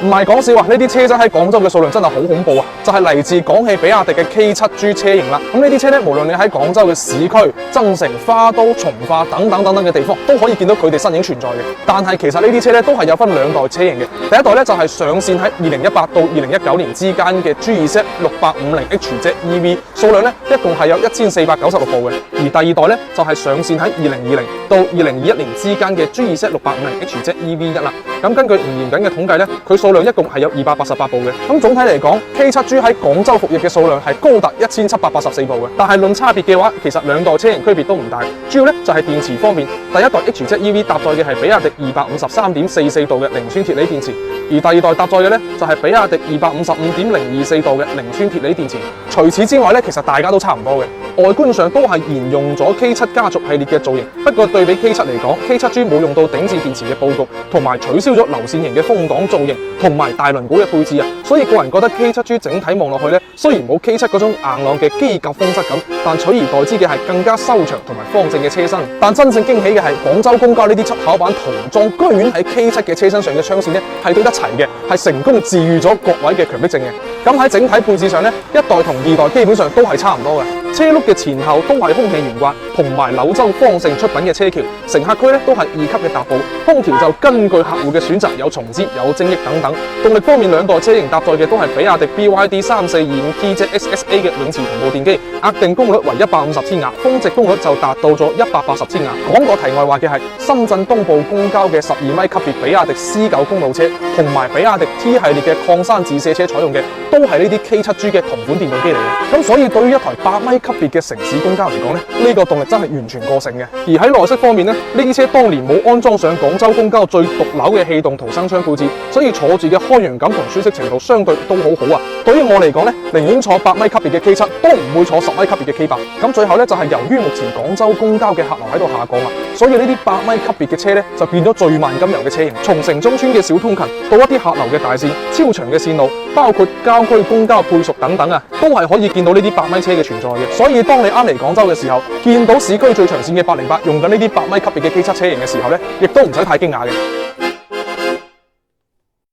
唔係講笑啊！呢啲車仔喺廣州嘅數量真係好恐怖啊！就係嚟自廣汽比亞迪嘅 K7G 車型啦。咁呢啲車咧，無論你喺廣州嘅市區、增城、花都、從化等等嘅地方，都可以見到佢哋身影存在嘅。但係其實呢啲車咧都係有分兩代車型嘅。第一代咧就係上線喺2018到2019年之間嘅 GZ6850HZ EV， 數量咧一共係有1496部嘅。而第二代咧就係上線喺2020到2021年之間嘅 GZ650HZ EV1啦。咁根據唔嚴謹嘅統計咧，佢數量一共係有288部嘅。咁總體嚟講 ，K7G 喺廣州服役嘅數量係高達1784部嘅。但係論差別嘅話，其實兩代車型區別都唔大。主要咧就係電池方面，第一代 HZ EV 搭載嘅係比亞迪253.44度嘅磷酸鐵鋰電池，而第二代搭載嘅咧就係比亞迪255.024度嘅磷酸鐵鋰電池。除此之外咧，其實大家都差唔多嘅。外觀上都係沿用咗 K7 家族系列嘅造型，不過對比 K7 嚟講 ，K7G 冇用到頂置電池嘅佈局，同埋取消咗流線型嘅風擋造型，同埋大輪毂嘅配置啊，所以個人覺得 K7G 整體望落去咧，雖然冇 K7 嗰種硬朗嘅機甲風質感，但取而代之嘅係更加修長同埋方正嘅車身。但真正驚喜嘅係廣州公交呢啲出考版塗裝，居然喺 K7 嘅車身上嘅窗線咧係對得齊嘅，係成功治癒咗各位嘅強迫症嘅。咁喺整體配置上咧，一代同二代基本上都係差唔多嘅。車轆嘅前後都係空氣懸掛同埋柳州方正出品嘅車橋，乘客區咧都係2級嘅踏步，空調就根據客戶嘅選擇有松脂、有精益等等。動力方面，兩代車型搭載嘅都係比亞迪 BYD 3425TZSSA 嘅永磁同步電機，壓定功率為150千瓦，峰值功率就達到咗180千瓦。講個題外話嘅係，深圳東部公交嘅12米級別比亞迪 C9 公路車同埋比亞迪 T 系列嘅礦山自瀉車採用嘅都係呢啲 K7G 嘅同款電動機嚟嘅。咁所以對於一台8米級別嘅城市公交嚟講咧，呢個動力真係完全過剩嘅。而喺內飾方面咧，呢啲車當年冇安裝上廣州公交最毒瘤嘅氣動逃生窗配置，所以坐住嘅開揚感同舒適程度相對都好好啊。對於我嚟講咧，寧願坐8米級別嘅 K7，都唔會坐10米級別嘅 K8。咁最後咧就係由於目前廣州公交嘅客流喺度下降啦，所以呢啲8米級別嘅車咧就變咗最慢金油嘅車型。從城中村嘅小通勤到一啲客流嘅大線、超長嘅線路，包括郊區公交配屬等等啊，都係可以見到呢啲8米車嘅存在嘅。所以當你啱嚟廣州嘅時候，見到市區最長線嘅808用緊呢啲8米級別嘅 K7 車型嘅時候咧，亦都唔使太驚訝嘅。